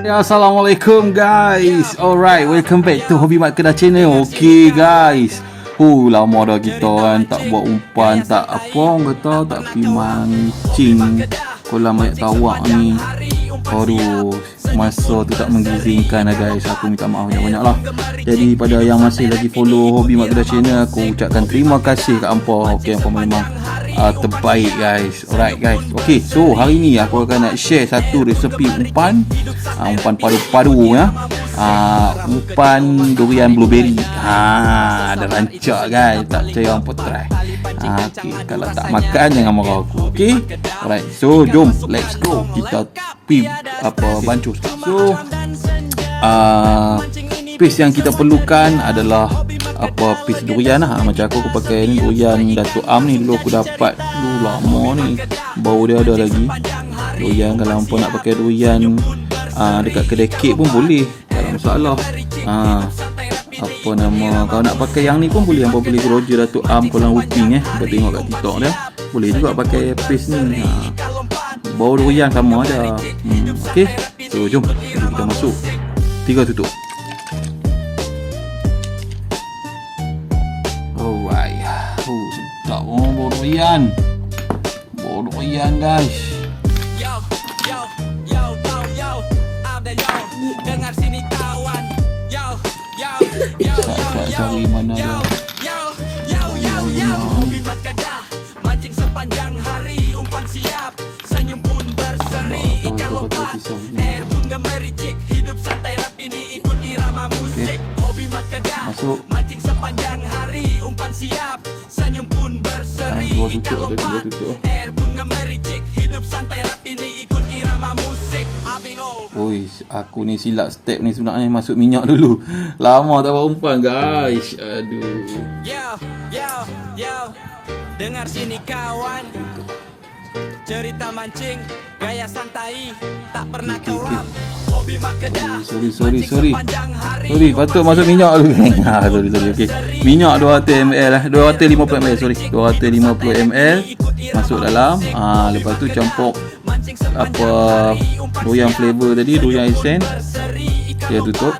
Assalamualaikum guys. Alright, welcome back to Hobi Mat Kedah channel. Okay guys, lama dah kita kan tak buat umpan, tak apa orang kata, tak pergi mancing kolam air tawak ni. Aduh, masa tu tak mengizinkan lah guys. Aku minta maaf banyak-banyak lah. Jadi pada yang masih lagi follow Hobi Mat Kedah channel, aku ucapkan terima kasih kat hampa. Okay, hampa memang terbaik guys. Alright guys, okay, so hari ni aku akan nak share satu resepi umpan, umpan padu-padu ya. Umpan durian blueberry. Ada rancak guys, tak percaya hampa try. Okay, kalau tak makan jangan marah aku. Okay, alright, so jom let's go. Kita pergi bancus. So paste yang kita perlukan adalah paste durian lah. Macam aku pakai ni durian Datuk Am ni. Dulu aku dapat dulu lama ni, bau dia ada lagi. Durian kalau hampa nak pakai durian dekat kedai kek pun boleh, tak ada masalah. Apa nama, kalau nak pakai yang ni pun boleh. Hampa boleh Roger Datuk Am Kolam Uping Hampa tengok kat TikTok dia. Boleh juga pakai paste ni. Bau durian sama ada. Okay, so jom kita masuk. 3 tutup. Alright. Sedap bau durian. Bau durian guys. Dengar sini kawan. Saya cari mana dia. Hobi Mat Kedah, mancing sepanjang hari, umpan siap, senyum pun berseri, ikan lompat, air pun gemericik, hidup santai rap ini ikut irama musik. Hobi Mat Kedah, mancing sepanjang hari, umpan siap, senyum pun berseri, ikan lompat, air pun gemericik, hidup santai rap ini ikut irama musik. Oi, aku ni silap step ni sebenarnya, masuk minyak dulu. Lama tak buat umpan guys. Aduh. Yo, dengar sini kawan. Cerita mancing, gaya santai, tak pernah kelam. Hobi Mat Kedah. Sorry, patut masuk minyak dulu. Sorry, okey. Minyak 200 ml lah, 250 ml, sorry. 250 ml masuk dalam. Lepas tu campur durian flavor tadi, durian isen. Dia tutup.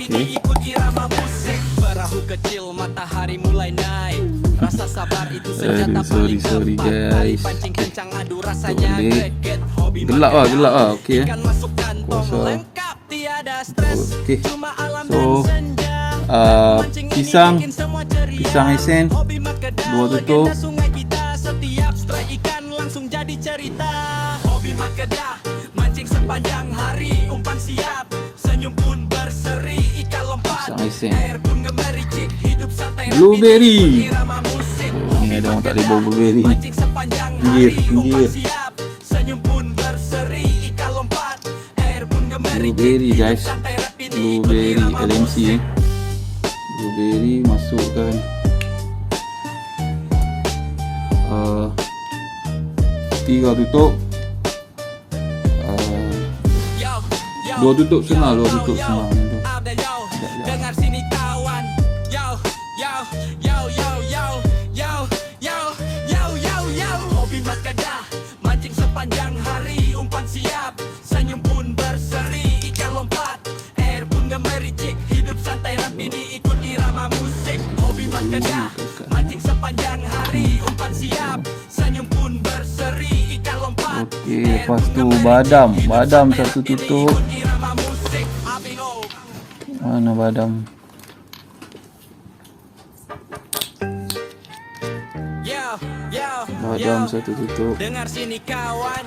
Okay. Kecil matahari mulai naik, rasa sabar itu senjata paling terbaik. Pancing kencang adu rasanya greget. Gelap lah. Okey. Kuasa. Okey. So pisang isen 2 tutup. Ikan langsung jadi cerita. Hobi Mat Kedah, mancing sepanjang hari, umpan siap, senyum pun berseri, ikan lompat, air pun gemericik, hidup santai blueberry. Ni ada orang tak boleh bawa blueberry ni. Pinggir. Senyum pun berseri, ikan lompat, air pun gemericik. Blueberry guys. Blueberry LMC Blueberry masukkan 3 tutup. 2 tutup setengah. Dengar sini kawan. Hobi Mat Kedah, mancing sepanjang hari, umpan siap, senyum pun berseri, ikan lompat, air pun gemericik, hidup santai rap ini ikut irama musik. Hobi Mat Kedah, mancing sepanjang hari, umpan siap, senyum pun berseri, ikan lompat. Okey, lepas tu badam 1 tutup. Mana badam? Badam 1 tutup. Dengar sini kawan.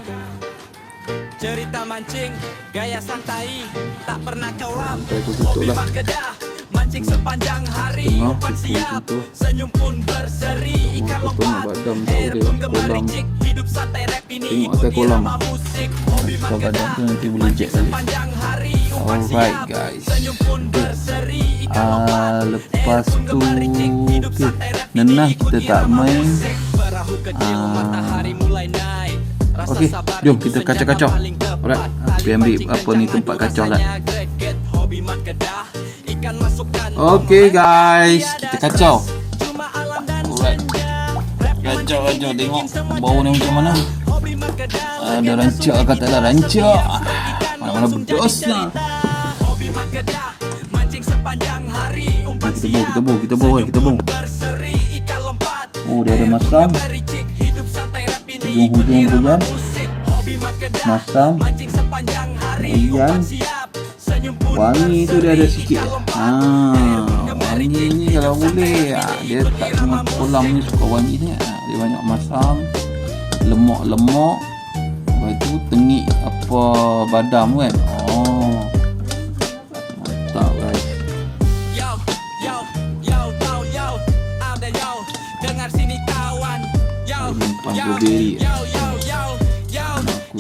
Cerita mancing, gaya santai, tak pernah kelam. Hobi Mat Kedah, mancing sepanjang hari, umpan siap, senyum pun berseri, ikan lompat, air pun gemericik, hidup santai rap ini ikut irama musik. Hobi Mat Kedah, nanti boleh jet lagi. Alright guys. Lepas tu nenah kita tak main. Okey, jom kita kacau-kacau. Alright, pergi ambil tempat kacau lah. Okey guys, kita kacau. Alright. Kacau tengok bau ni macam mana. Ada rancak katalah rancak. Mana-mana berdosa. Hobi mak kedah, mancing sepanjang hari. Umpan Kita bau. berseri, ikan lompat. Oh, dia ada masam. Mericik, hidup santai rapi Hujung-hujung diikuti tu irama kan. musik. Hobi mak kedah, Masam. mancing sepanjang hari. Kemudian Umpan siap, senyum pun wangi tu dia ada sikit. ikan lompat. Wangi ni kalau boleh. Dia tak cuma kolam ni suka wangi ni. Dia banyak masam, lemak-lemak. Lepas tu tengik apa badam kan. Mantap guys. Yo, tau yo, ada yo, dengar sini kawan. Yo, Umpan berdiri. yo,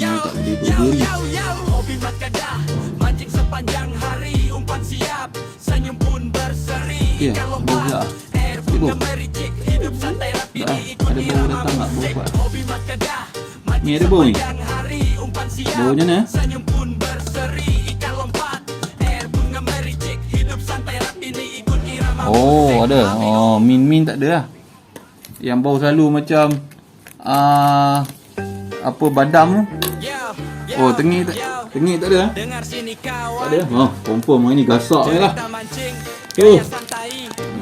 Aku ni tak boleh berdiri. hobi mak kedah, mancing sepanjang hari. Umpan siap, senyum pun berseri. Ya, Ikan ada lompat, pula. air pun Cikgu. gemericik. Hidup santai rapi Dah, diikuti ada bau irama datang tak, bau musik. kuat? Hobi mak kedah, Ni mancing ada bau ni? sepanjang hari. Umpan siap, Baunya ni, senyum pun berseri. Ikan lompat, air pun gemericik. Hidup santai rapi diikuti irama Oh, ada. Min tak ada lah. Yang bau selalu macam apa badam tu. Oh, tengik tak ada. Dengar sini kawan. Tak ada. Confirm hari ni gasak je lah. Cerita mancing, Tu. gaya santai,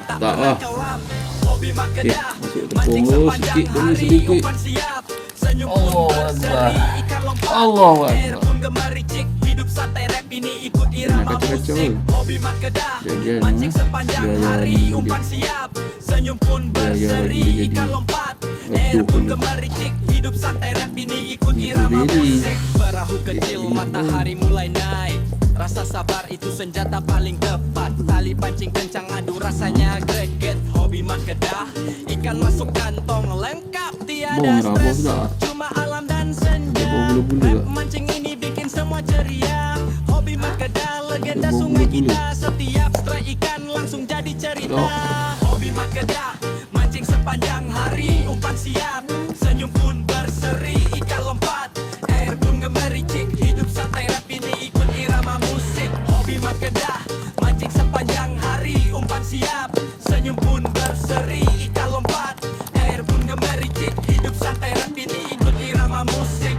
tak Tak pernah lah. kelap. Hobi mak kedah, masuk tepung mancing tu, sepanjang sikit demi hari. sedikit. Umpan siap, senyum pun Allahu berseri. Akbar. Ikan lompat, Allahu air Akbar. pun gemericik. Hidup santai rap ini ikut irama kacau-kacau musik. ke? Hobi mak kedah, Dia mancing sepanjang dia hari. dia. Umpan siap, senyum pun berseri. dia Ikan jadi lompat, redup air pun dulu. gemericik. Hidup santai rap ini ikut irama berdiri. musik. Perahu kecil, matahari mulai naik. Rasa sabar itu senjata paling tepat. Tali pancing kencang, adu rasanya greget. Hobi mak kedah, ikan masuk kantong lengkap, tiada Bong rabah stres. pula. Cuma alam dan senja. Ada bau bulu-bulu Rap tak? mancing ini bikin semua ceria. Hobi mak kedah, legenda Ada bau sungai bulu-bulu. kita. Setiap strike ikan langsung jadi cerita. Tak. Hobi mak kedah, mancing sepanjang hari. Umpan siap, senyum pun berseri. Ikan lompat, air pun gemericik. Hidup santai rap ini ikut irama musik. Hobi mak kedah, mancing sepanjang hari. Umpan siap, senyum pun berseri. Ikan lompat, air pun gemericik. Hidup santai rap ini ikut irama musik.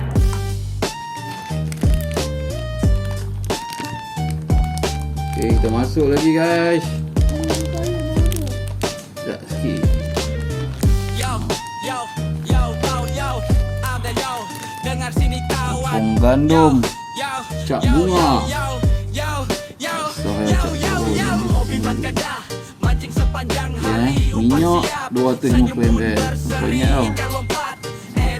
Okay, kita masuk lagi guys. Sekejap sikit. Yo, tau yo, ada yo, dengar sini kawan. Tepung gandum. Yo, Cap bunga. hobi mak kedah, mancing sepanjang hari. Minyak 250 ml. Kau ingat tau.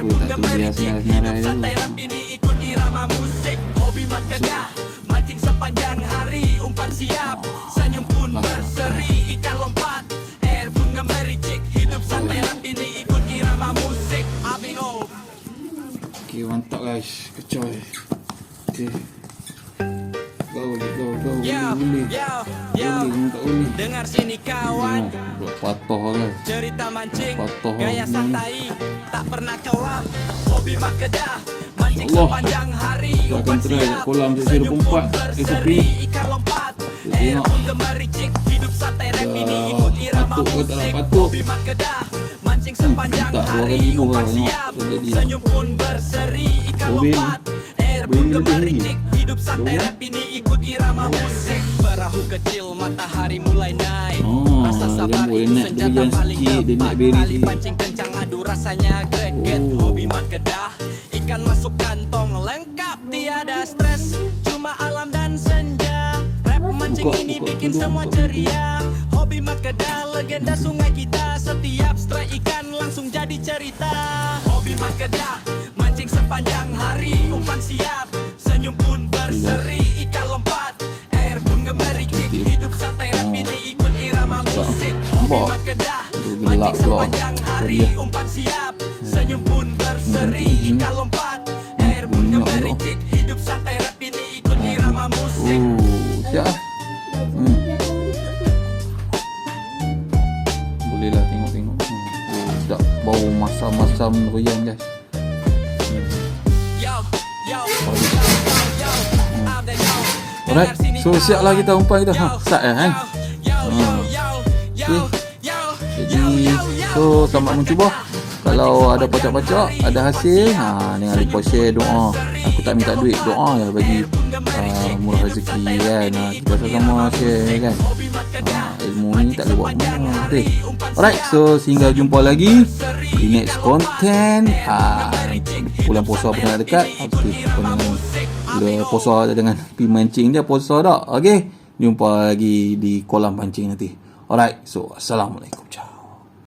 Aku tak tu dia senarai-senarai tu. Santai rap ini ikut irama musik. Hobi mak kedah, mancing sepanjang hari. Umpan siap, senyum pun berseri. Ikan lompat, air pun gemericik. Hidup santai rap ini ikut irama musik. Abio. Okay, mantap guys. Kacau. Okay. Go. Boleh. Boleh, tak boleh. Dengar sini kawan. Buat patoh lah. Cerita mancing, Patoh gaya ni. santai, tak pernah kelap. Hobi mak kedah, mancing Allah. sepanjang hari. Kita akan try kat kolam saya ada pumpat. berseri, ikan lompat, air tengok. pun gemericik. Hidup santai rap ini ikut irama patut ke tak nak musik. patut? Hobi mak kedah, mancing sepanjang tak, dua hari. kali dua Umpan tengok. siap, Tak jadi. senyum pun berseri. Ikan Boleh ni. lompat, air pun Boleh lebih gemericik. Hidup santai Boleh. rap ini ikut irama musik. Perahu kecil, matahari mulai naik. Rasa dia sabar boleh itu naik senjata durian paling sikit, dia tepat. naik beri Tali sikit. pancing kencang, adu rasanya greget. Oh. Hobi mak kedah, ikan masuk kantong lengkap, tiada stres. Cuma alam dan senja. Rap mancing ini buka bikin dulu, semua buka. ceria. Hobi mak kedah, legenda sungai kita. Setiap strike ikan langsung jadi cerita. Hobi mak kedah, mancing sepanjang hari. Umpan siap, senyum pun berseri. Ikan lompat, air pun gemericik. Hidup santai rap ini ikut irama musik. Hobi Nampak? mak kedah, Gelap mancing pula. sepanjang hari. Dia. Umpan siap, senyum pun berseri. Ikan lompat, air pun Minyak pula. gemericik. Hidup santai rap ini ikut irama musik. Siap lah. Boleh lah tengok-tengok. Sedap. Bau masam-masam royan guys. Yo, ada yo. Alright, so siap lah kita umpan kita. Start lah kan. Jadi, so selamat mencuba. Kalau Kalau ada pacak-pacak, ada hasil, jangan lupa share doa. Aku tak minta duit, doa je bagi murah rezeki kan. Kita sama-sama share kan. Ilmu ni tak boleh buat mana. Okay. Alright, so sehingga jumpa lagi di next content. Bulan puasa pun dah dekat. Okay, bila puasa dengan pergi mancing je puasa dah. Okay, jumpa lagi di kolam pancing nanti. Alright, so assalamualaikum.